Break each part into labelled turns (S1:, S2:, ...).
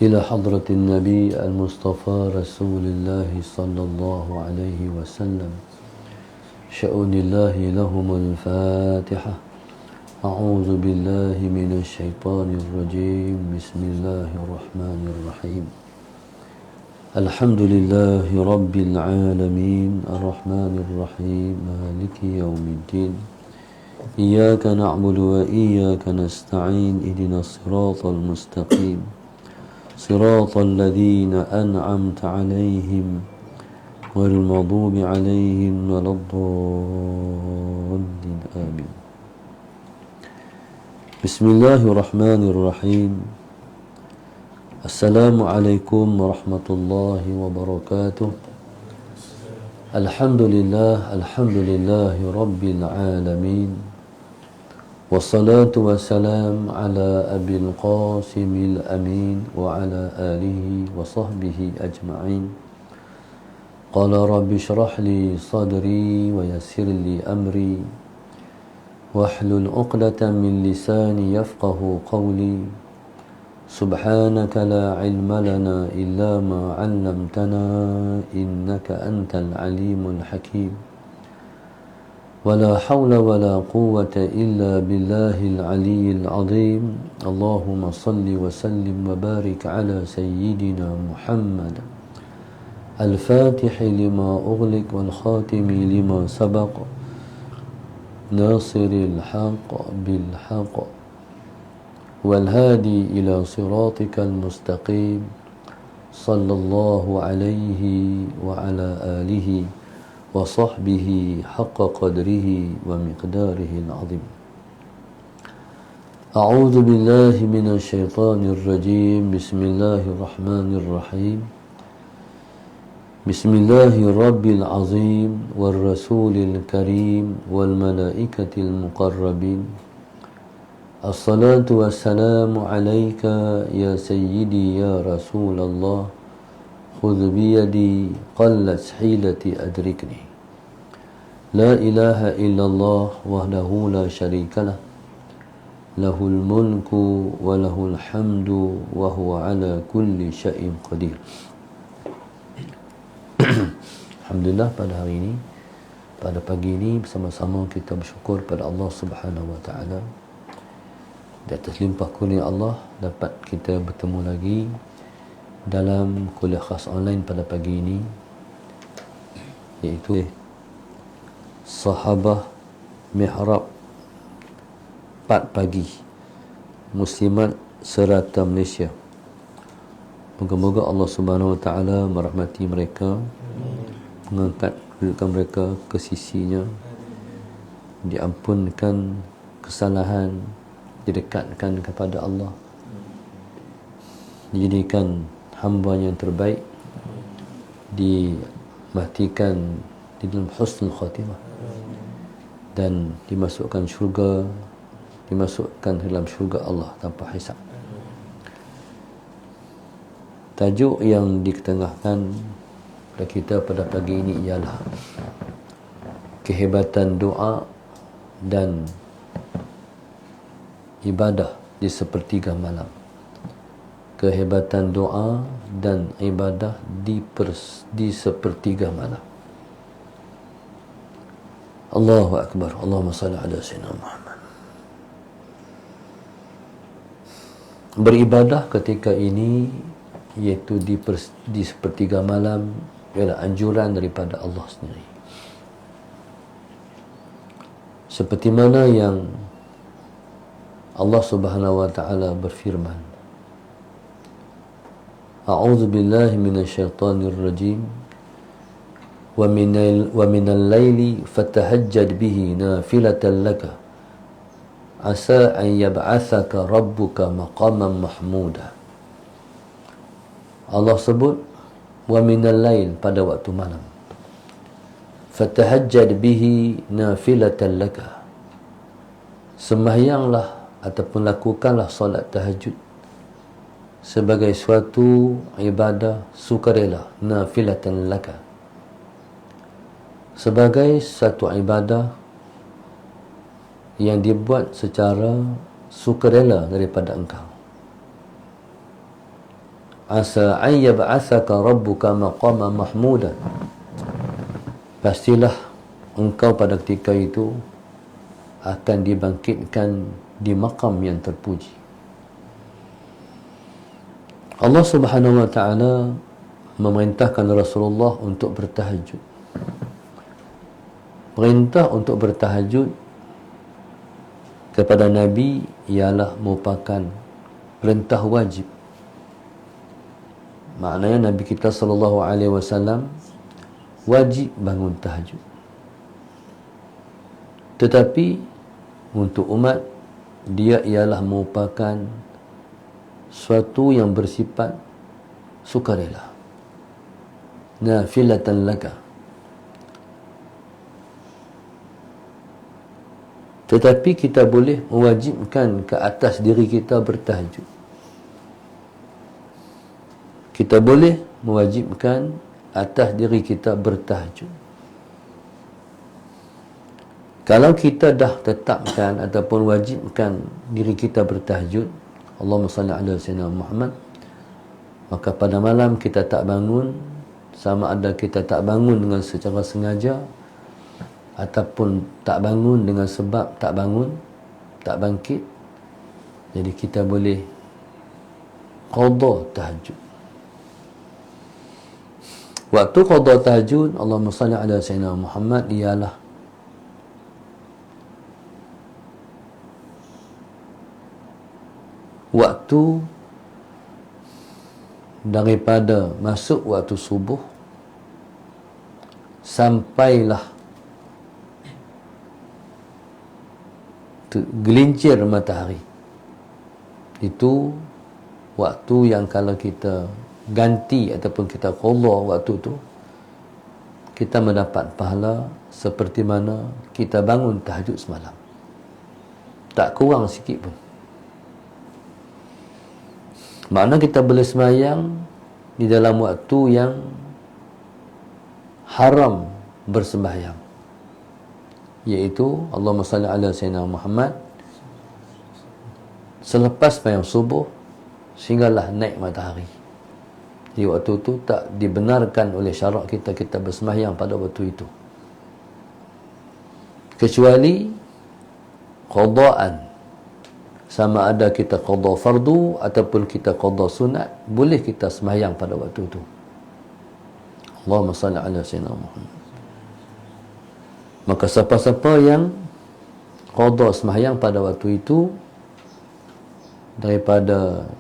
S1: إلى حضرة النبي المصطفى رسول الله صلى الله عليه وسلم شؤون الله لهم الفاتحة. أعوذ بالله من الشيطان الرجيم. بسم الله الرحمن الرحيم. الحمد لله رب العالمين الرحمن الرحيم مالك يوم الدين. إياك نعبد وإياك نستعين. اهدنا الصراط المستقيم صراط الذين أنعمت عليهم غير المغضوب عليهم ولا الضالين آمين. بسم الله الرحمن الرحيم. السلام عليكم ورحمة الله وبركاته. الحمد لله رب العالمين. والصلاة والسلام على أبي القاسم الأمين وعلى آله وصحبه أجمعين. قال رب اشرح لي صدري ويسر لي أمري واحلل عقدة من لساني يفقه قولي. سبحانك لا علم لنا إلا ما علمتنا إنك أنت العليم الحكيم. ولا حول ولا قوة إلا بالله العلي العظيم. اللهم صل وسلم وبارك على سيدنا محمد الفاتح لما أغلق والخاتم لما سبق ناصر الحق بالحق والهادي إلى صراطك المستقيم صلى الله عليه وعلى آله وصحبه حق قدره ومقداره العظيم. أعوذ بالله من الشيطان الرجيم. بسم الله الرحمن الرحيم. بسم الله الرب العظيم والرسول الكريم والملائكة المقربين. الصلاة والسلام عليك يا سيدي يا رسول الله. خذ بيدي قلت حيلتي أدركني. لا إله إلا الله وحده لا شريك له. له الملك وله الحمد وهو على كل شيء قدير. Alhamdulillah, pada hari ini, pada pagi ini, bersama-sama kita bersyukur pada Allah Subhanahu Wa Taala. Di atas limpah kurnia Allah dapat kita bertemu lagi dalam kuliah khas online pada pagi ini, iaitu Sahabah Mihrab 4 pagi Muslimat serata Malaysia. Moga-moga Allah Subhanahu Wa Taala merahmati mereka, mengangkat kedudukan mereka ke sisinya, diampunkan kesalahan, didekatkan kepada Allah, dijadikan hamba yang terbaik, dimatikan di dalam husnul khatimah dan dimasukkan dalam syurga Allah tanpa hisab. Tajuk yang diketengahkan kepada kita pada pagi ini ialah kehebatan doa dan ibadah di sepertiga malam. Kehebatan doa dan ibadah di sepertiga malam. Allahu Akbar. Allahumma salli ala sayyidina Muhammad. Beribadah ketika ini, iaitu di sepertiga malam, ialah anjuran daripada Allah sendiri. Seperti mana yang Allah Subhanahu Wa Taala berfirman, A'udzu billahi minasyaitonir rajim. Wa minal laili fatahajjad bihi nafilatan laka asa an yab'athaka rabbuka maqaman mahmuda. Allah sebut wa minal lail, pada waktu malam. Fatahajjad bihi nafilatan laka, sembahyanglah ataupun lakukanlah solat tahajud sebagai suatu ibadah sukarela, nafilatan laka, sebagai satu ibadah yang dibuat secara sukarela daripada engkau. asa an yab'atsaka rabbuka maqama mahmuda. Pastilah engkau pada ketika itu akan dibangkitkan di maqam yang terpuji. Allah Subhanahu wa taala memerintahkan Rasulullah untuk bertahajud. Perintah untuk bertahajud kepada Nabi ialah merupakan perintah wajib. Maknanya Nabi kita sallallahu alaihi wasallam wajib bangun tahajud. Tetapi untuk umat, dia ialah merupakan suatu yang bersifat sukarela, nafilatan laka. Tetapi kita boleh mewajibkan ke atas diri kita bertahajud. Kita boleh mewajibkan atas diri kita bertahajud. Kalau kita dah tetapkan ataupun wajibkan diri kita bertahajud, Allahumma salli ala sayyidina Muhammad, maka pada malam kita tak bangun, sama ada kita tak bangun dengan secara sengaja ataupun tak bangun dengan sebab tak bangun, tak bangkit, jadi kita boleh qada tahajud. Waktu qada tahajud, Allahumma salli ala sayyidina Muhammad, ialah waktu daripada masuk waktu subuh sampailah gelincir matahari. Itu waktu yang kalau kita ganti ataupun kita qada waktu tu, kita mendapat pahala seperti mana kita bangun tahajud semalam, tak kurang sikit pun. Makna kita boleh sembahyang di dalam waktu yang haram bersembahyang, iaitu Allahumma salli ala sayyidina Muhammad, selepas sembahyang subuh sehinggalah naik matahari. Di waktu itu tak dibenarkan oleh syarak kita bersembahyang pada waktu itu, kecuali qadaan. Sama ada kita qada fardu ataupun kita qada sunat, boleh kita sembahyang pada waktu itu. Allahumma salli ala sayyidina Muhammad. Maka siapa-siapa yang qada sembahyang pada waktu itu, daripada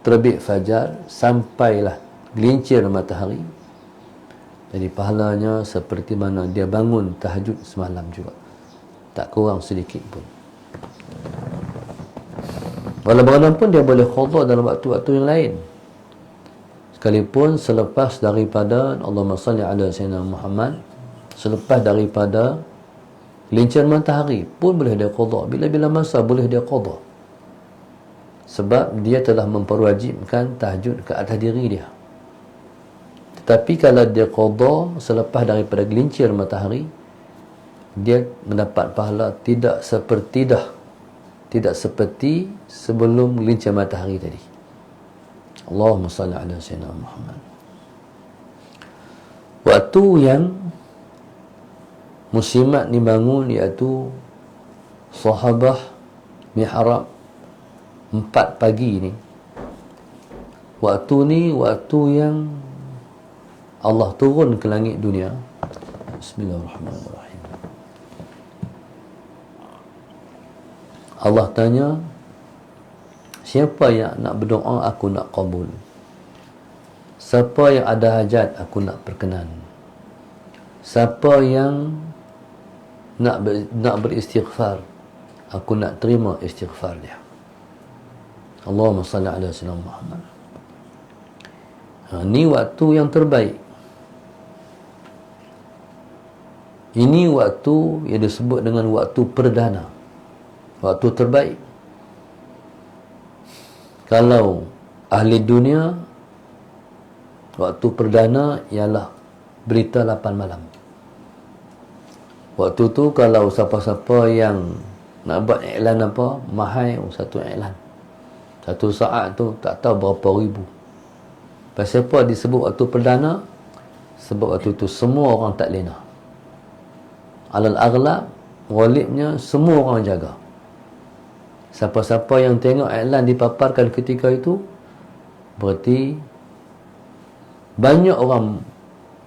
S1: terbit fajar sampailah gelincir matahari, jadi pahalanya seperti mana dia bangun tahajud semalam juga, tak kurang sedikit pun. Walau bagaimanapun dia boleh qada dalam waktu-waktu yang lain, sekalipun selepas daripada Allahumma salli ala sayyidina Muhammad, selepas daripada gelincir matahari pun boleh dia qada. Bila-bila masa boleh dia qada, sebab dia telah memperwajibkan tahajud ke atas diri dia. Tetapi kalau dia qada selepas daripada gelincir matahari, dia mendapat pahala tidak seperti sebelum gelincir matahari tadi. Allahumma salli ala sayyidina Muhammad. Waktu yang muslimat ni bangun, iaitu sahabah mihrab 4 pagi ni. Waktu ni waktu yang Allah turun ke langit dunia. Bismillahirrahmanirrahim. Allah tanya, siapa yang nak berdoa, aku nak kabul. Siapa yang ada hajat, aku nak perkenan. Siapa yang nak beristighfar, aku nak terima istighfar dia. Allahumma salli ala sayyidina Muhammad. Ini waktu yang terbaik. Ini waktu yang disebut dengan waktu perdana, waktu terbaik. Kalau ahli dunia, waktu perdana ialah berita 8 malam. Waktu tu kalau siapa-siapa yang nak buat iklan apa, mahal satu iklan. Satu saat tu tak tahu berapa ribu. Pasal apa disebut waktu perdana? Sebab waktu tu semua orang tak lena. Alal aghlab, ghalibnya semua orang jaga. Siapa-siapa yang tengok iklan dipaparkan ketika itu, berarti banyak orang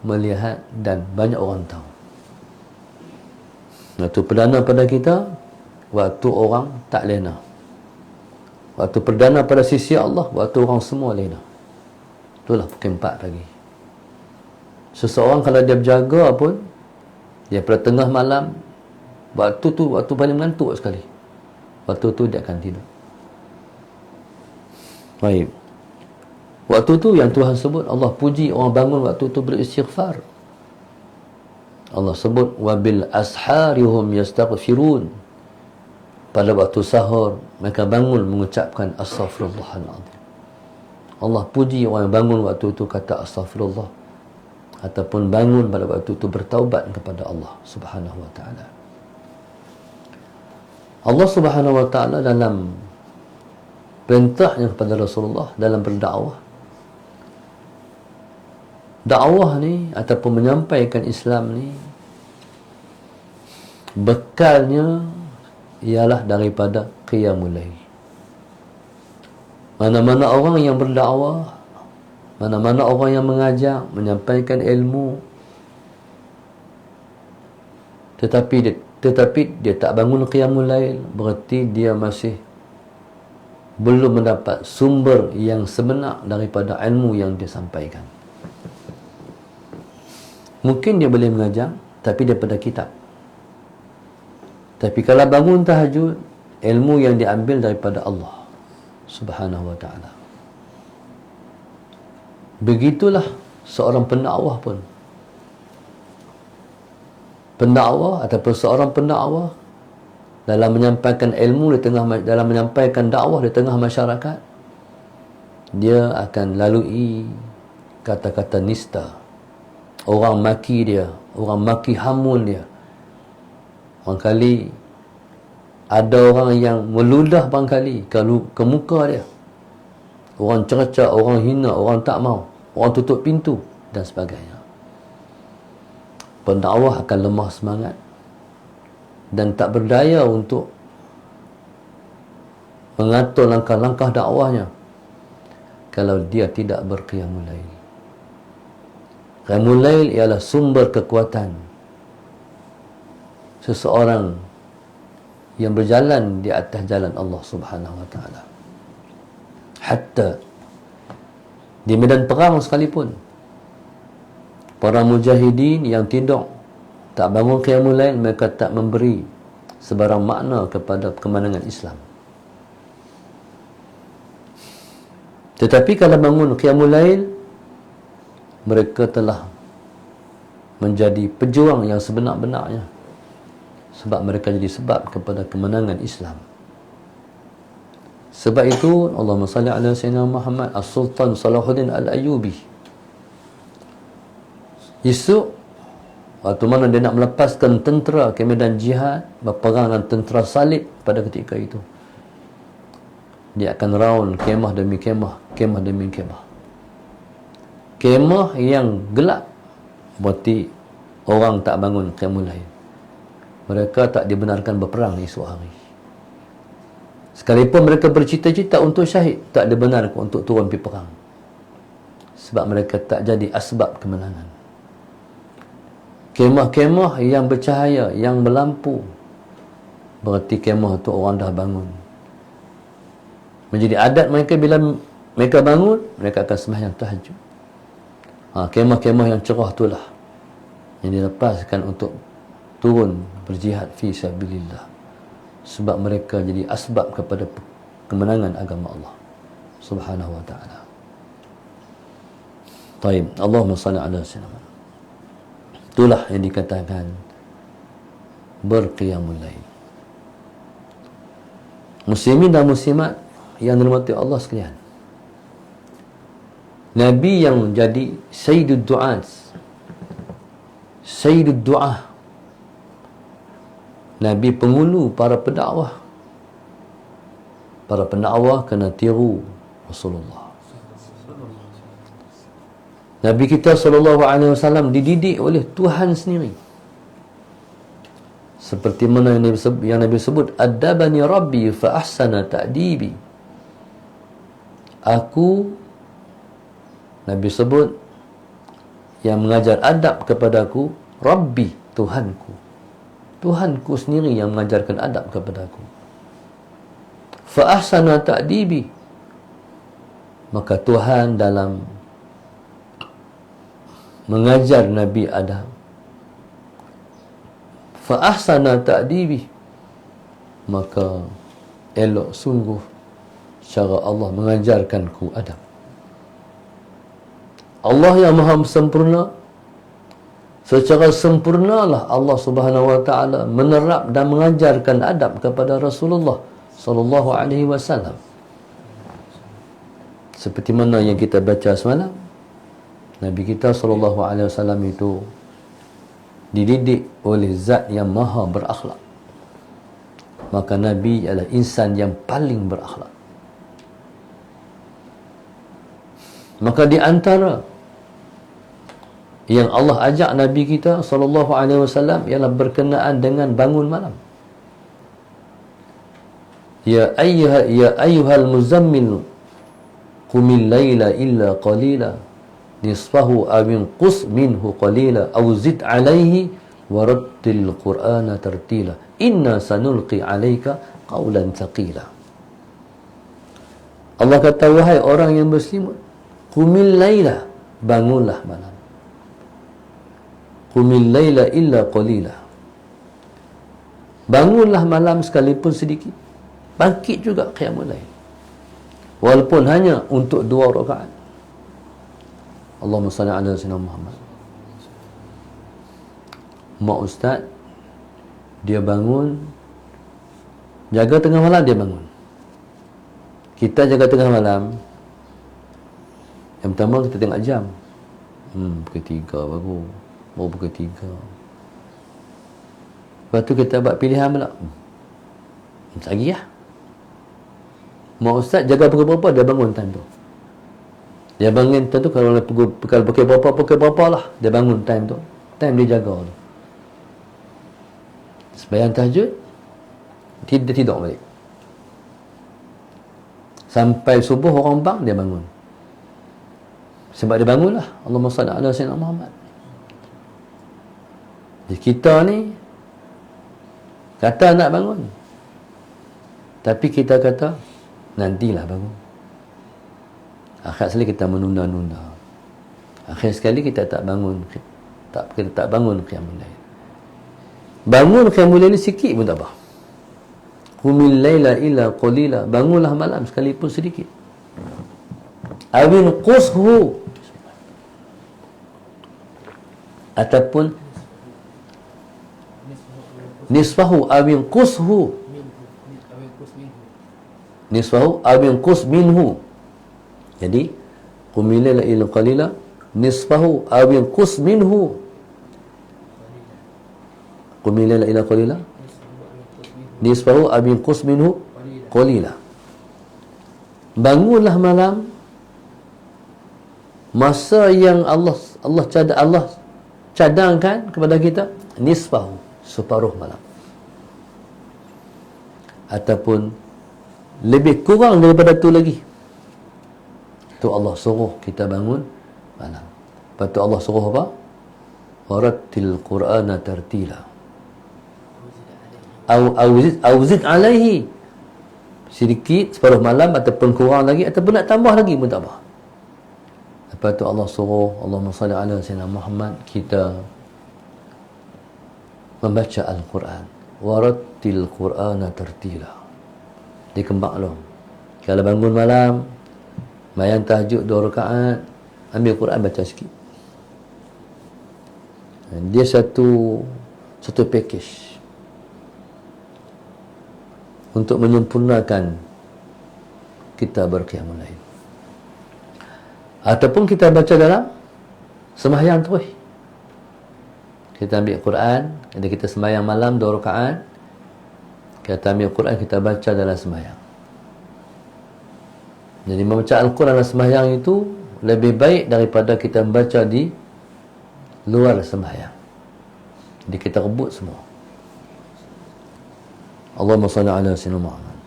S1: melihat dan banyak orang tahu. Waktu perdana pada kita, waktu orang tak lena. Waktu perdana pada sisi Allah, waktu orang semua lena. Itulah pukul 4 pagi. Seseorang kalau dia berjaga pun, dia pada tengah malam, waktu tu waktu paling mengantuk sekali. Waktu tu dia akan tidur. Baik. Waktu tu yang Tuhan sebut, Allah puji orang bangun waktu tu beristighfar. Allah sebut, wabil asharihum yastaghfirun. Pada waktu sahur, mereka bangun mengucapkan astaghfirullahaladzim. Allah puji orang yang bangun waktu itu kata astaghfirullah, ataupun bangun pada waktu itu bertaubat kepada Allah Subhanahu wa ta'ala. Allah Subhanahu wa ta'ala dalam perintahnya kepada Rasulullah dalam berdakwah, dakwah ni ataupun menyampaikan Islam ni, bekalnya ialah daripada qiyamul lail. Mana-mana orang yang berdakwah, mana-mana orang yang mengajar, menyampaikan ilmu, tetapi dia tak bangun qiyamul lail, berarti dia masih belum mendapat sumber yang sebenar daripada ilmu yang dia sampaikan. Mungkin dia boleh mengajar, tapi daripada kitab. Tapi kalau bangun tahajud, ilmu yang diambil daripada Allah Subhanahu wa ta'ala. Begitulah seorang pendakwah pun. Pendakwah ataupun seorang pendakwah dalam menyampaikan ilmu dalam menyampaikan dakwah di tengah masyarakat, dia akan lalui kata-kata nista. Orang maki dia, orang maki hamun dia. Barangkali ada orang yang meludah barangkali ke muka dia. Orang cercah, orang hina, orang tak mau, orang tutup pintu dan sebagainya. Pendakwah akan lemah semangat dan tak berdaya untuk mengatur langkah-langkah dakwahnya kalau dia tidak berqiyamul lail. Qiyamul lail ialah sumber kekuatan seseorang yang berjalan di atas jalan Allah Subhanahu wa ta'ala. Hatta di medan perang sekalipun, para mujahidin yang tidur tak bangun qiyamul lail, mereka tak memberi sebarang makna kepada kemenangan Islam. Tetapi kalau bangun qiyamul lail, mereka telah menjadi pejuang yang sebenar-benarnya, sebab mereka jadi sebab kepada kemenangan Islam. Sebab itu Allahumma salli ala Sayyidina Muhammad As-Sultan Salahuddin Al-Ayyubi, esok waktu mana dia nak melepaskan tentera ke medan jihad, berperang dengan tentera salib pada ketika itu, dia akan raun kemah demi kemah, kemah demi kemah. Kemah yang gelap, berarti orang tak bangun qiyamul lail. Mereka tak dibenarkan berperang esok hari. Sekalipun mereka bercita-cita untuk syahid, tak dibenarkan untuk turun pergi perang, sebab mereka tak jadi asbab kemenangan. Kemah-kemah yang bercahaya, yang berlampu, berarti kemah tu orang dah bangun. Menjadi adat mereka, bila mereka bangun, mereka akan sembahyang tahajud. Kemah-kemah yang cerah itulah yang dilepaskan untuk turun berjihad fi sabilillah, sebab mereka jadi asbab kepada kemenangan agama Allah Subhanahu wa ta'ala. Taib, Allahumma salli ala sayyidina. Itulah yang dikatakan berqiyamul lail. Muslimin dan muslimat yang dirahmati Allah sekalian, Nabi yang jadi Sayyidud Du'at, Sayyidud Du'ah, Nabi penghulu para pendakwah. Para pendakwah kena tiru Rasulullah. Nabi kita SAW dididik oleh Tuhan sendiri. Seperti mana yang Nabi sebut, "Adabani Rabbi fa ahsana ta'dibi." Nabi sebut, yang mengajar adab kepadaku, Rabbi, Tuhanku. Tuhanku sendiri yang mengajarkan adab kepadaku. Fa ahsana ta'dibi. Maka Tuhan dalam mengajar Nabi Adam, fa ahsana ta'dibi, maka elok sungguh cara Allah mengajarkanku Adam. Allah yang maha sempurna, secara sempurnalah Allah Subhanahu wa taala menerap dan mengajarkan adab kepada Rasulullah sallallahu alaihi wasallam. Seperti mana yang kita baca semalam, Nabi kita sallallahu alaihi wasallam itu dididik oleh zat yang maha berakhlak. Maka Nabi adalah insan yang paling berakhlak. Maka di antara yang Allah ajak Nabi kita sallallahu alaihi wasallam ialah berkenaan dengan bangun malam. Ya ayyuhal muzammil qumil laila illa qalila nisfahu aw inqus minhu qalila aw zid alaihi warattil qur'ana tartila inna sanulqi alayka qawlan thaqila. Allah kata, wahai orang yang berselimut, qumil laila, bangunlah malam. Qumil laila illa qalila, bangunlah malam sekalipun sedikit. Bangkit juga qiyamul lail, walaupun hanya untuk 2 rakaat. Allahumma salli ala sayyidina Muhammad. Mak ustaz, dia bangun, jaga tengah malam, dia bangun. Kita jaga tengah malam, yang pertama kita tengok jam. Pukul 3 baru pukul 3. Lepas tu kita buat pilihan pula. Tak lagi lah. Mak ustaz jaga pukul berapa, dia bangun time tu. Dia bangun time tu, kalau pukul berapa lah, dia bangun time tu. Time dia jaga tu. Sembahyang tahajud, dia tidur balik. Sampai subuh orang bang, dia bangun. Sebab dia bangun lah. Allahumma salli ala sayyidina Muhammad. Jadi kita ni kata nak bangun, tapi kita kata nantilah bangun. Akhir sekali kita menunda-nunda. Akhir sekali kita tak bangun. Kita tak bangun qiyamul lail. Bangun qiyamul lail sikit pun tak apa. Qumil laila illa qalila, bangunlah malam sekalipun sedikit. Awin qushu, ataupun nisfahu awin qushu, nisfahu awin qus minhu. Jadi qumil laila illa qalila, nisfahu awin qus minhu. Qumil laila illa qalila, nisfahu awin qus minhu qalila. Bangunlah malam masa yang Allah cadangkan kepada kita, nisfahu, separuh malam, ataupun lebih kurang daripada tu lagi. Tu Allah suruh kita bangun malam. Lepas tu Allah suruh apa? Warattil qur'ana tartila, awzid alaihi, sedikit, separuh malam, ataupun kurang lagi, ataupun nak tambah lagi pun tak apa. Lepas tu Allah suruh, Allahumma salli ala sayyidina Muhammad, kita membaca Al-Quran. Warattil qur'ana tartila. Dia kembang long. Kalau bangun malam, sembahyang tahajud 2 rakaat, ambil Quran baca sikit. Dia satu package untuk menyempurnakan kita berqiyamul lail. Ataupun kita baca dalam sembahyang terus. Kita ambil Quran, jadi kita sembahyang malam 2 rakaat, kita ambil Quran, kita baca dalam sembahyang. Jadi membaca Al-Quran dalam sembahyang itu lebih baik daripada kita membaca di luar sembahyang. Jadi kita rebut semua. Allahumma salli ala sayyidina Muhammad.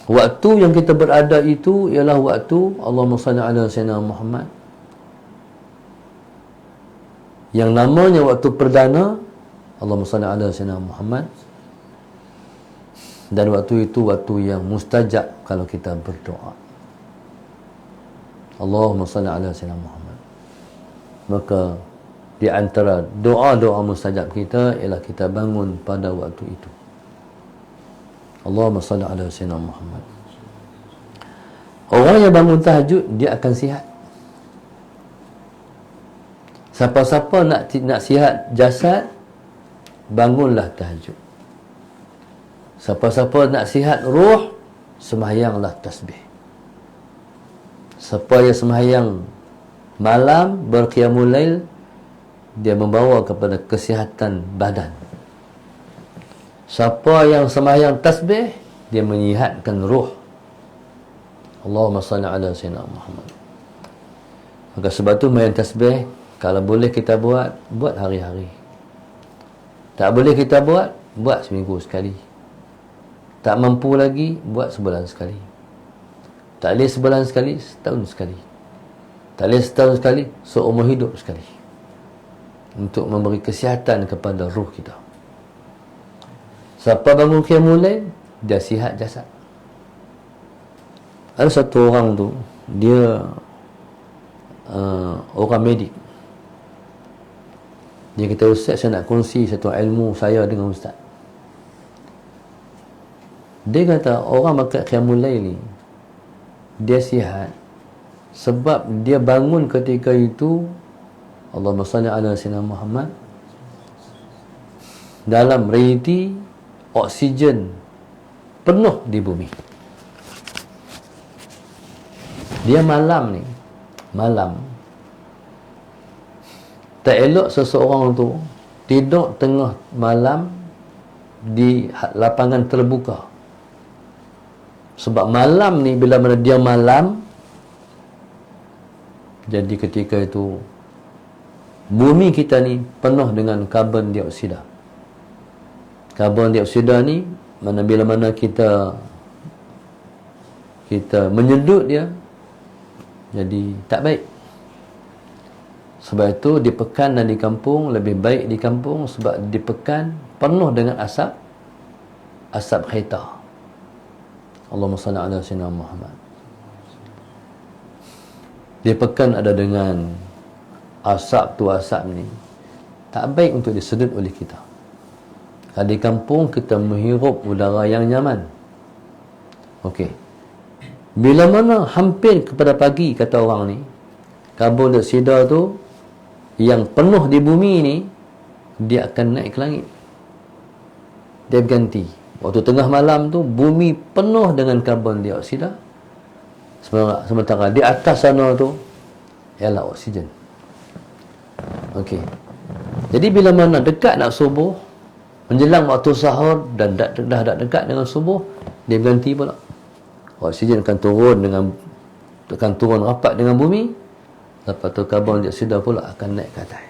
S1: Waktu yang kita berada itu ialah waktu Allahumma salli ala sayyidina Muhammad, yang namanya waktu perdana Allahumma salli ala sayyidina Muhammad, dan waktu itu waktu yang mustajab kalau kita berdoa. Allahumma salli ala sayyidina Muhammad. Maka di antara doa-doa mustajab kita ialah kita bangun pada waktu itu. Allahumma salli ala sayyidina Muhammad. Orang yang bangun tahajud, dia akan sihat. Siapa-siapa nak sihat jasad, bangunlah tahajud. Siapa-siapa nak sihat roh, sembahyanglah tasbih. Siapa yang sembahyang malam, berqiyamul lail, dia membawa kepada kesihatan badan. Siapa yang sembahyang tasbih, dia menyihatkan roh. Allahumma salli ala sayyidina Muhammad. Maka sebab tu main tasbih, kalau boleh kita buat hari-hari. Tak boleh kita buat seminggu sekali. Tak mampu lagi, buat sebulan sekali. Tak boleh sebulan sekali, setahun sekali. Tak boleh setahun sekali, seumur hidup sekali. Untuk memberi kesihatan kepada ruh kita. Siapa bangun qiyamul lail, dia sihat jasad. Ada satu orang tu, dia orang medik. Dia kata, Ustaz, saya nak kongsi satu ilmu saya dengan Ustaz. Dia kata, orang makan qiyamul lail ni, dia sihat sebab dia bangun ketika itu, Allahumma salli ala sayyidina Muhammad, dalam realiti oksigen penuh di bumi. Dia malam tak elok seseorang tu tidur tengah malam di lapangan terbuka. Sebab malam ni, bila mana dia malam, jadi ketika itu bumi kita ni penuh dengan karbon dioksida. Karbon dioksida ni bila mana kita menyedut dia, jadi tak baik. Sebab itu di pekan dan di kampung lebih baik di kampung, sebab di pekan penuh dengan asap kereta. Allahumma salli ala sayyidina Muhammad. Di pekan ada dengan asap ni tak baik untuk disedut oleh kita. Kalau di kampung kita menghirup udara yang nyaman. Okey. Bila mana hampir kepada pagi, kata orang ni, karbon dioksida tu yang penuh di bumi ni, dia akan naik ke langit. Dia berganti. Waktu tengah malam tu, bumi penuh dengan karbon dioksida. Sementara di atas sana tu ialah oksigen. Okey. Jadi bila mana dekat nak subuh, menjelang waktu sahur dan dah dekat dengan subuh, dia berganti pula. Oksigen akan turun rapat dengan bumi. Lepas tu karbon dioksida pula akan naik ke atas.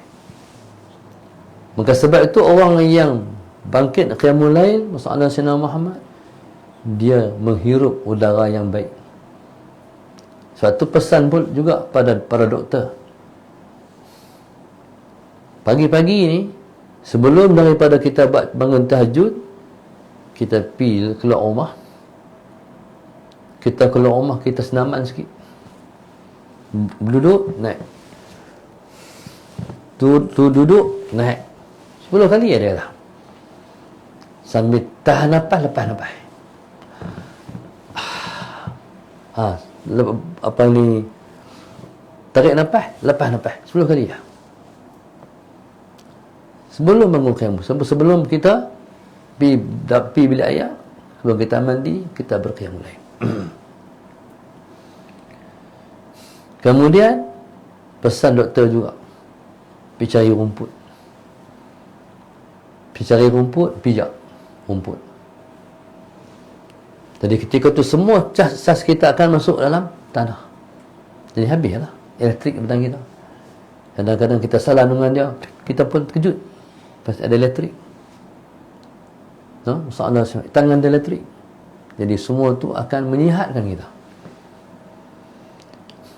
S1: Maka sebab itu orang yang bangkit qiyamul lail, masalah Sayyidina Muhammad, dia menghirup udara yang baik. Suatu pesan pun juga pada para doktor. Pagi-pagi ni, sebelum daripada kita bangun tahajud, kita pergi keluar rumah. Kita keluar rumah, kita senaman sikit. Duduk, naik. Duduk, naik. 10 kali ada lah. Sambil tahan nafas, lepas nafas. Tarik nafas, lepas nafas. 10 kali lah. Sebelum bangun qiyam, sebelum kita pergi bilik air, sebelum kita mandi, kita berqiyamul lail. Kemudian pesan doktor juga, pergi cari rumput. Pijak rumput. Jadi ketika tu semua sas kita akan masuk dalam tanah. Jadi habislah elektrik petang kita. Kadang-kadang kita salah dengan dia, kita pun terkejut pasal ada elektrik. Masalah tangan ada elektrik. Jadi semua tu akan menyihatkan kita.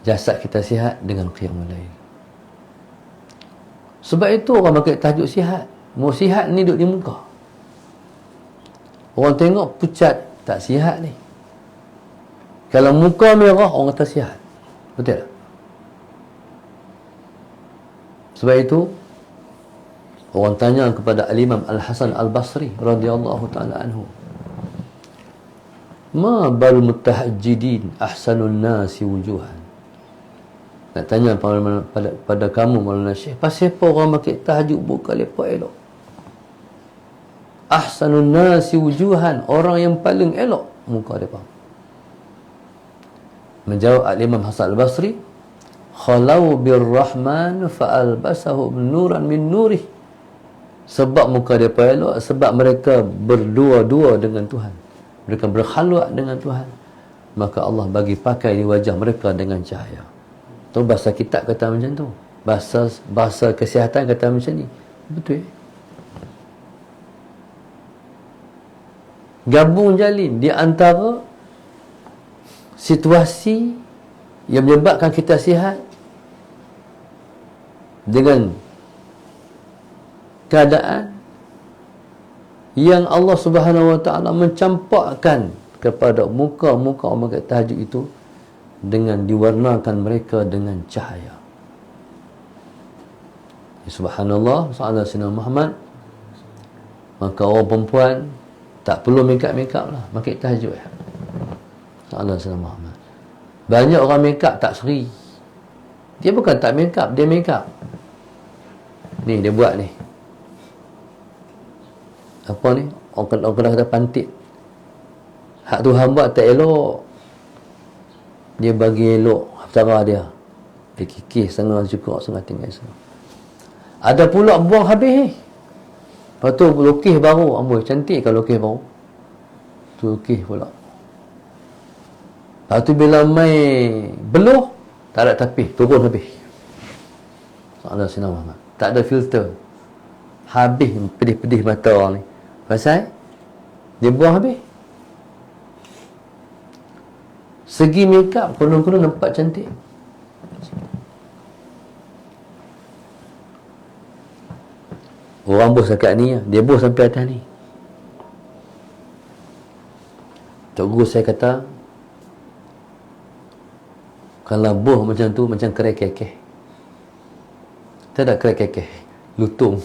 S1: Jasad kita sihat dengan qiyamul lail. Sebab itu orang pakai tajuk sihat. Mau sihat ni duduk di muka. Orang tengok pucat, tak sihat ni. Kalau muka merah, orang kata sihat. Betul tak? Sebab itu orang tanya kepada Al-Imam Al-Hasan Al-Basri radhiyallahu ta'ala anhu, ma bal mutahajjidin ahsanun nasi wujuhan. Nak tanya pada kamu Maulana Syekh, pasal apa orang pakai tahajud buka lepas elok? Ahsanun nasi wujuhan, orang yang paling elok muka depa. Menjawab Al-Imam Hasan Al-Basri, khalau birrahman fa'albasahu nuran min nurih. Sebab muka depa elok, sebab mereka berdua-dua dengan Tuhan. Mereka berkhalwat dengan Tuhan. Maka Allah bagi pakai di wajah mereka dengan cahaya. Tu bahasa kitab kata macam tu. Bahasa kesihatan kata macam ni. Betul. Gabung jalin di antara situasi yang menyebabkan kita sihat dengan keadaan yang Allah Subhanahu wa ta'ala mencampakkan kepada muka-muka orang pakai tahajud itu dengan diwarnakan mereka dengan cahaya. Subhanallah, sallallahu alaihi Muhammad. Maka orang perempuan tak perlu make up lah, pakai tahajud. Sallallahu alaihi Muhammad. Banyak orang make up tak seri. Dia bukan tak make up, dia make up. Ni dia buat ni. Apa ni? Orang kata pantit. Hak Tuhan buat tak elok. Dia bagi elok cara dia. Dia kikis setengah cukup, setengah tinggal setengah. Ada pula buang habis. Lepas tu lukis baru. Amboi, cantik kan lukis baru. Tu lukis pula. Lepas tu bila mai beluh, tak ada tapis, turun habis. Sallallahu alaihi wasallam. Tak ada filter. Habis pedih-pedih mata orang ni. Pasal dia buang habis. Segi makeup konon-konon nampak cantik. Orang bos dekat ni, dia bos sampai atas ni. Tok Guru saya kata, kalau bos macam tu macam kerai kekeh. Tak ada kerai kekeh, lutung.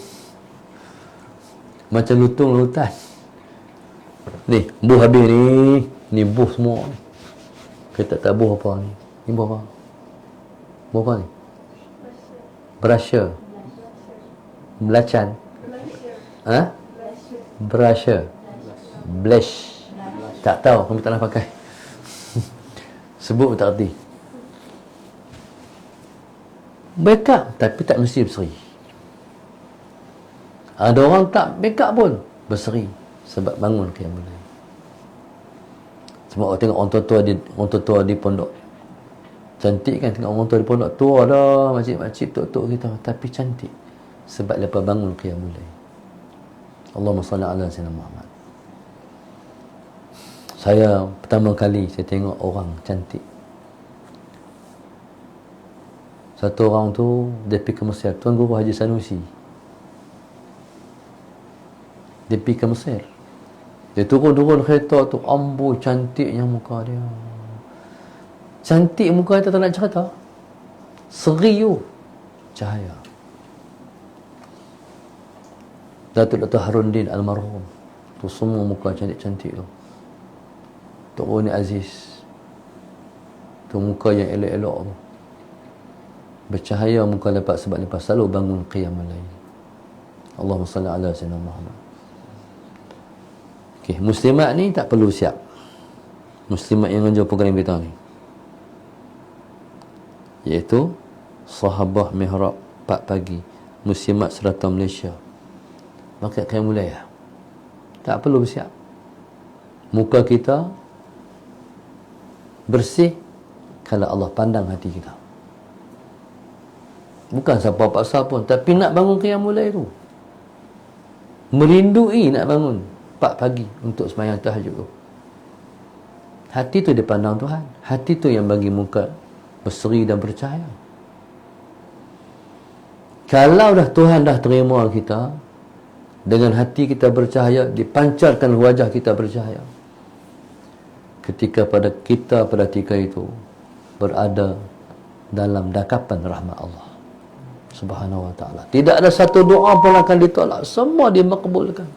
S1: Macam lutung lautan. Ni, bos habis ni. Ni bos semua ni. Kita tak tahu apa ni. Ni buah apa? Buah apa ni? Brusher. Belacan. Ha? Brusher. Blush. Tak tahu, kamu tak nak pakai. Sebut pun tak erti. Makeup, tapi tak mesti berseri. Ada orang tak makeup pun berseri sebab bangun qiyamul lail. Sebab orang tengok orang tua di pondok cantik kan, tengok orang tua di pondok tua dah, makcik-makcik tok-tok kita, tapi cantik sebab lepas bangun qiyamul lail. Allahumma salli ala sayyidina Muhammad. Saya pertama kali saya tengok orang cantik. Satu orang tu dia pergi ke Mesir, Tuan Guru Haji Sanusi. Dia pergi ke Mesir. Dia turun kereta tu, amboi cantiknya muka dia. Cantik muka dia tak nak cerita. Seri tu. Cahaya. Datuk Dr. Haruddin Almarhum. Tu semua muka cantik-cantik tu. Tok Roni Aziz. Tu muka yang elok-elok tu. Bercahaya muka lepas sebab lepas selalu bangun qiyamul lail. Allahumma salli ala sayyidina Muhammad. Okey, muslimat ni tak perlu siap. Muslimat yang menjawab program kita ni, iaitu Sahabah Mihrab 4 pagi, Muslimat serata Malaysia. Maka qiyamul lail. Tak perlu bersiap. Muka kita bersih kalau Allah pandang hati kita. Bukan siapa paksa pun, tapi nak bangun qiyamul lail tu, merindui nak bangun 4 pagi untuk sembahyang tahajud tu. Hati tu dipandang Tuhan. Hati tu yang bagi muka berseri dan bercahaya. Kalau dah Tuhan dah terima kita, dengan hati kita bercahaya, dipancarkan wajah kita bercahaya, ketika pada ketika itu berada dalam dakapan rahmat Allah Subhanahu wa ta'ala. Tidak ada satu doa pun akan ditolak, semua dimakbulkan.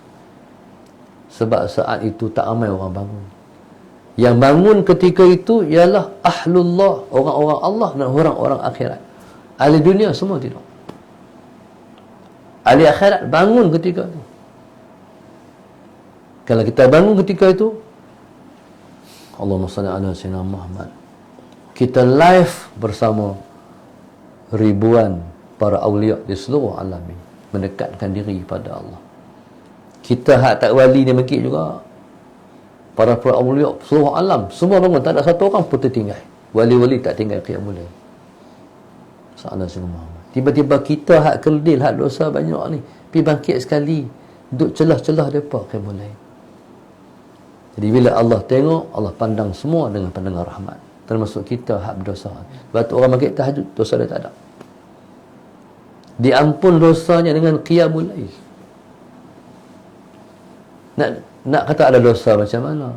S1: Sebab saat itu tak ramai orang bangun. Yang bangun ketika itu ialah ahlullah, orang-orang Allah dan orang-orang akhirat. Ahli dunia semua tidak. Ahli akhirat bangun ketika itu. Kalau kita bangun ketika itu, Allahumma salli ala sayyidina Muhammad, kita live bersama ribuan para awliya di seluruh alam ini, mendekatkan diri pada Allah. Kita hak tak wali ni mekik juga, para awliya seluruh alam semua bangun, tak ada satu orang pun tertinggal. Wali-wali tak tinggal qiyamul lail. Sallallahu alaihi wasallam. Tiba-tiba kita hak kerdil, hak dosa banyak ni, pergi bangkit sekali, duduk celah-celah depa qiyamul lail. Jadi bila Allah tengok, Allah pandang semua dengan pandangan rahmat, termasuk kita hak berdosa. Sebab tu orang bangkit tahajud, dosa dia tak ada. Diampun dosanya dengan qiyamul lail. Nak kata ada dosa macam mana?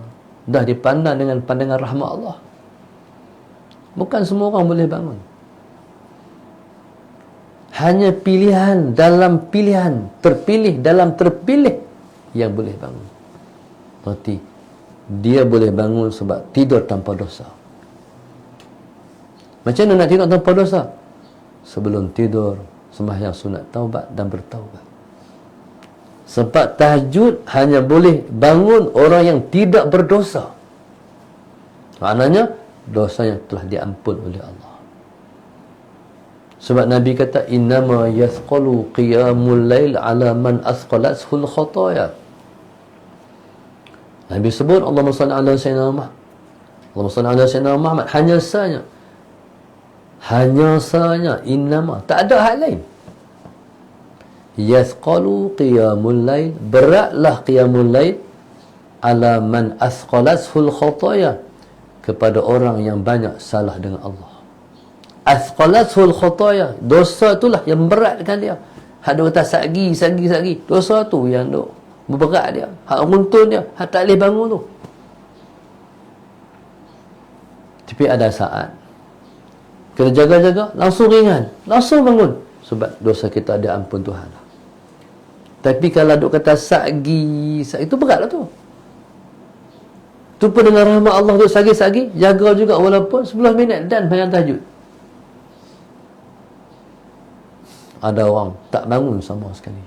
S1: Dah dipandang dengan pandangan rahmat Allah. Bukan semua orang boleh bangun. Hanya pilihan dalam pilihan, terpilih dalam terpilih yang boleh bangun. Berarti dia boleh bangun sebab tidur tanpa dosa. Macam mana nak tidur tanpa dosa? Sebelum tidur, sembahyang sunat taubat dan bertaubat. Sebab tahajud hanya boleh bangun orang yang tidak berdosa. Maknanya dosanya telah diampun oleh Allah. Sebab Nabi kata, innama yathqalu qiyamul lail ala man athqalathul khataya. Nabi sebut, Allahumma salli ala sayyidina Muhammad, Allahumma salli ala sayyidina Muhammad, hanya saja innama, tak ada hal lain. Yathqalu qiyamul lail, beratlah qiyamul lail ala man athqalathul khataya, kepada orang yang banyak salah dengan Allah. Athqalathul khataya, dosa itulah yang beratkan dia. Hak dia kata sagi, dosa tu yang duk berberat dia, hak runtun dia, hak tak boleh bangun tu. Tapi ada saat kena jaga-jaga, langsung ringan, langsung bangun, sebab dosa kita ada ampun Tuhan. Tapi kalau duk kata sagi itu beratlah tu. Tu pun dengan rahmat Allah tu, sagi, jaga juga walaupun 10 minit dan bayang tahajud. Ada orang tak bangun sama sekali.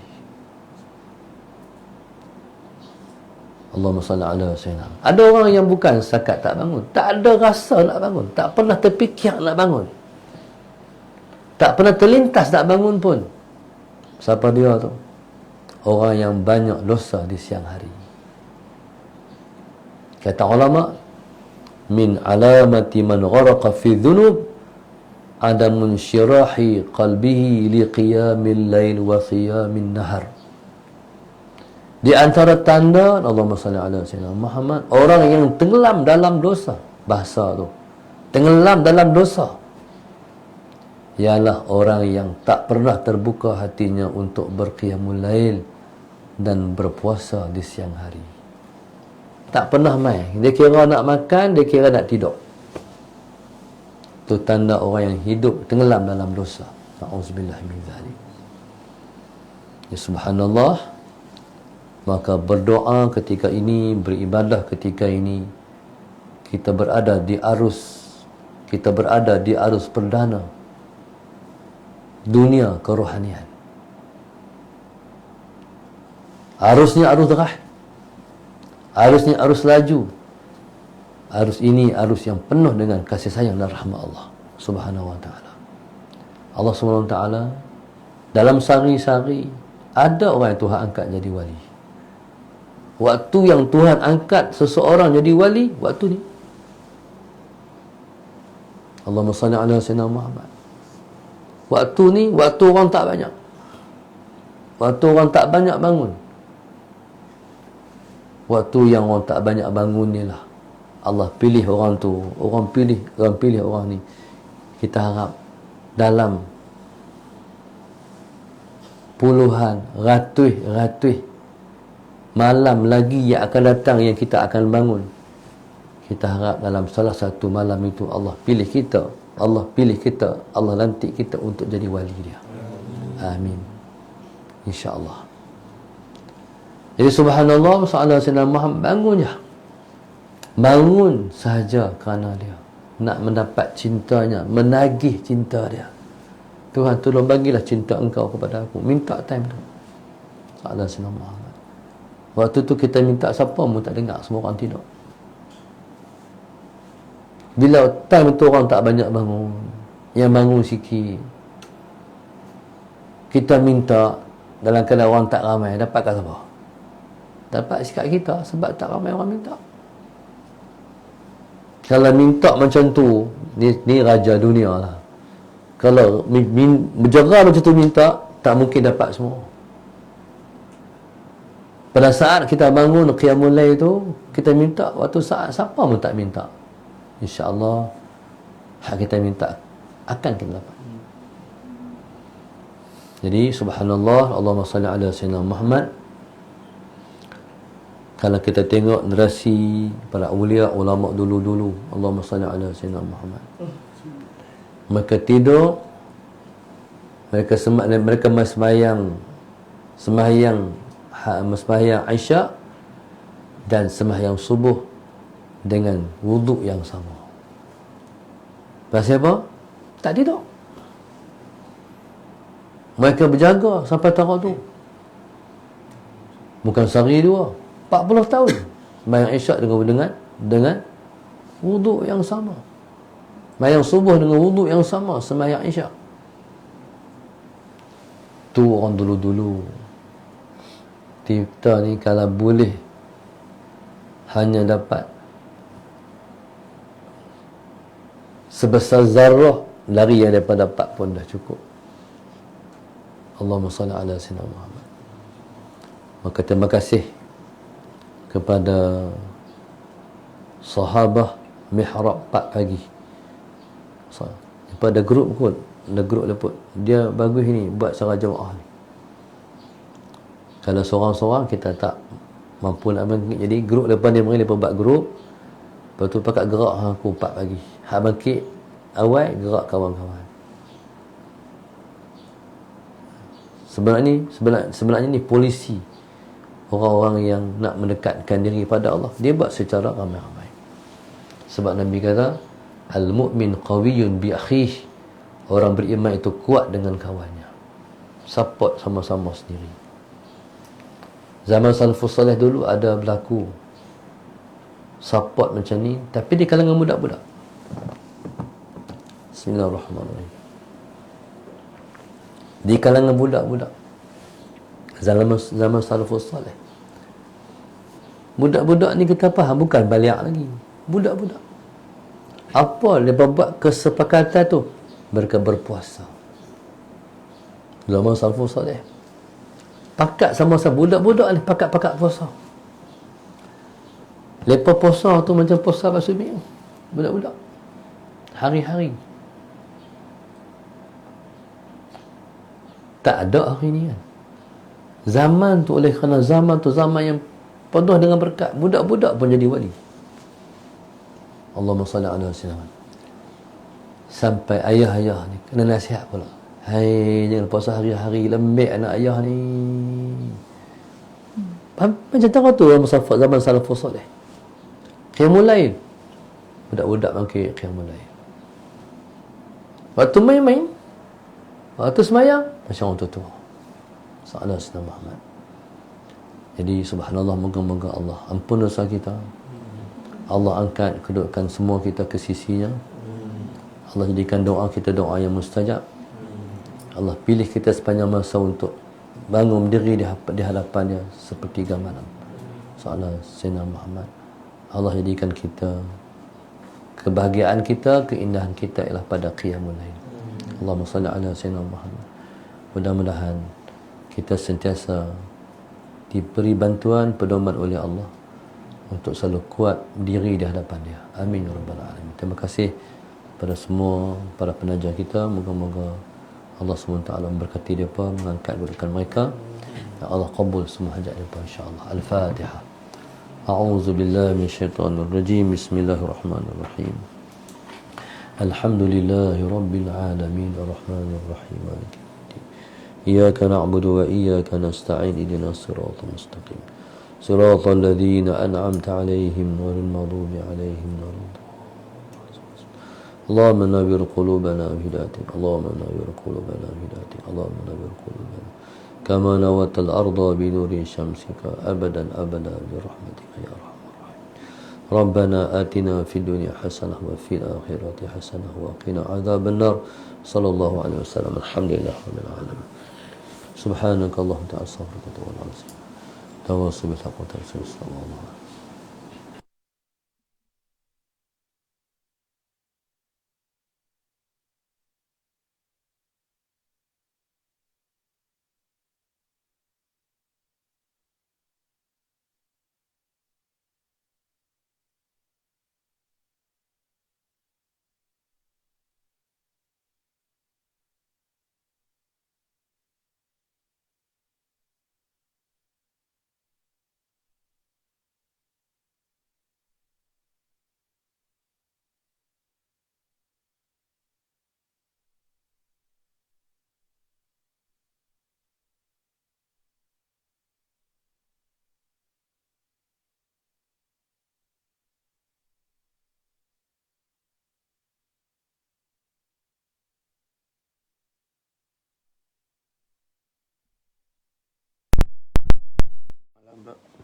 S1: Allahumma salli ala sayyidina. Ada orang yang bukan sakat tak bangun, tak ada rasa nak bangun, tak pernah terfikir nak bangun, tak pernah terlintas nak bangun pun. Siapa dia tu? Orang yang banyak dosa di siang hari. Kata ulama, min alamati man gharaqa fi dhunub adamun syirahi qalbihi li qiyamil lail wa qiyamil nahar. Di antara tanda, Allahumma salli ala sayyidina Muhammad, orang yang tenggelam dalam dosa, bahasa tu, tenggelam dalam dosa, ialah orang yang tak pernah terbuka hatinya untuk berqiyamul lail dan berpuasa di siang hari. Tak pernah main. Dia kira nak makan, dia kira nak tidur. Itu tanda orang yang hidup tenggelam dalam dosa. Na'udzubillah min dzalik. Ya subhanallah. Maka berdoa ketika ini, beribadah ketika ini, kita berada di arus perdana dunia kerohanian. Arusnya arus derah, arusnya arus laju. Arus ini arus yang penuh dengan kasih sayang dan rahmat Allah Subhanahu wa ta'ala. Allah Subhanahu wa ta'ala dalam sehari-hari ada orang yang Tuhan angkat jadi wali. Waktu yang Tuhan angkat seseorang jadi wali, waktu ni. Allahumma salli ala sayyidina Muhammad. Waktu ni, waktu orang tak banyak. Waktu orang tak banyak bangun. Waktu yang orang tak banyak bangun ni lah Allah pilih orang tu. Orang pilih orang ni. Kita harap dalam puluhan, ratus malam lagi yang akan datang yang kita akan bangun. Kita harap dalam salah satu malam itu Allah pilih kita. Allah lantik kita untuk jadi wali dia. Amin. InsyaAllah. Jadi subhanallah, sallallahu alaihi wasallam Muhammad bangun je. Bangun sahaja kerana dia nak mendapat cintanya, menagih cinta dia. Tuhan, tolong bagilah cinta engkau kepada aku. Minta time tu. Sallallahu alaihi wasallam Muhammad. Waktu tu kita minta siapa pun tak dengar, semua orang tidur. Bila time tu orang tak banyak bangun, yang bangun sikit, kita minta dalam keadaan orang tak ramai, dapat kat siapa? Dapat sikat kita, sebab tak ramai orang minta. Kalau minta macam tu, ni raja dunia lah. Kalau berjaga macam tu minta, tak mungkin dapat semua. Pada saat kita bangun qiyamul lail tu, kita minta, waktu saat siapa pun tak minta, InsyaAllah hak kita minta akan kita dapat. Jadi subhanallah, Allahumma salli ala sayyidina Muhammad. Kalau kita tengok generasi para awliya, ulama dulu-dulu, Allahumma salli ala sayyidina Muhammad, mereka tidur, mereka sembahyang Isyak dan sembahyang subuh dengan wuduk yang sama. Pasal apa? Tak tidur. Mereka berjaga sampai tarak tu. Bukan sehari dua, 40 tahun sembahyang Isyak dengan wuduk yang sama. Sembahyang subuh dengan wuduk yang sama, sembahyang Isyak. Tu orang dulu-dulu. Kita ni kalau boleh hanya dapat sebesar zarrah lari yang dapat pun dah cukup. Allahumma salli ala sayyidina Muhammad. Maka terima kasih kepada sahabah mihrab 4 pagi. Daripada grup kot, ada grup leput. Dia bagus ni buat secara jemaah ni. Kalau seorang-seorang kita tak mampu nak bangkit. Jadi grup lepas ni mereka buat grup. Lepas tu pakat gerak aku 4 pagi. Hak bangkit awal, gerak kawan-kawan. Sebenarnya ni polisi. Orang-orang yang nak mendekatkan diri pada Allah, dia buat secara ramai-ramai. Sebab Nabi kata, al-mu'min qawiyyun bi akhihi. Orang beriman itu kuat dengan kawannya. Support sama-sama sendiri. Zaman salafus salih dulu ada berlaku support macam ni, tapi di kalangan budak-budak. Bismillahirrahmanirrahim. Di kalangan budak-budak zaman salafus salih. Budak-budak ni kita faham bukan baliak lagi. Budak-budak. Apa mereka buat kesepakatan tu? Mereka berpuasa. Zaman salafus salih. Pakat sama-sama. Budak-budak ni pakat-pakat puasa. Lepas puasa tu macam puasa basumi. Budak-budak. Hari-hari. Tak ada hari ni kan. Zaman tu, oleh kerana zaman tu zaman yang penuh dengan berkat, budak-budak pun jadi wali. Allahumma salli ala sayyidina. Sampai ayah-ayah ni kena nasihat pula. Hai, jangan puasa hari-hari, lembek anak ayah ni. Macam tahu tu zaman salafus salih. Qiyamul lail. Budak-budak bangkit qiyamul lail. Waktu main-main, waktu semayang, macam orang tua-tua. Sallallahu alaihi Muhammad. Jadi subhanallah, moga-moga Allah ampun dosa kita. Allah angkat kedudukan semua kita ke sisinya. Allah jadikan doa kita doa yang mustajab. Allah pilih kita sepanjang masa untuk bangun berdiri di hadapannya sepertiga malam. Sallallahu alaihi Muhammad. Allah jadikan kita, kebahagiaan kita, keindahan kita ialah pada qiyamul lail. Allahumma salli ala sayyidina Muhammad. Mudah-mudahan kita sentiasa diberi bantuan pedoman oleh Allah untuk selalu kuat diri di hadapan Dia. Amin ya rabbal alamin. Terima kasih pada semua para penaja kita. Moga-moga Allah SWT memberkati mereka, mengangkat kedudukan mereka. Ya Allah qabul semua hajat mereka insya-Allah. Al-Fatihah. A'udzu billahi minasyaitonir rajim. Bismillahirrahmanirrahim. Alhamdulillahi rabbil alamin arrahmanir rahim maliki yaumiddin. Iyyaka na'budu wa iyyaka nasta'in ihdinas siratal mustaqim. Siratal ladzina an'amta 'alaihim ghairil maghdubi 'alaihim waladdallin. اللهم نور قلوبنا بهدايتك اللهم نور قلوبنا بهدايتك اللهم نور قلوبنا كما نورت الأرض بنور شمسك أبدا أبدا برحمتك يا أرحم الراحمين ربنا آتنا في الدنيا حسنة وفي الآخرة حسنة وقنا عذاب النار صلى الله عليه وسلم الحمد لله رب العالمين سبحانك اللهم تعالى استغفرك واتوب اليك تواصل بالحق وتواصل بالصبر الله
S2: Mbak.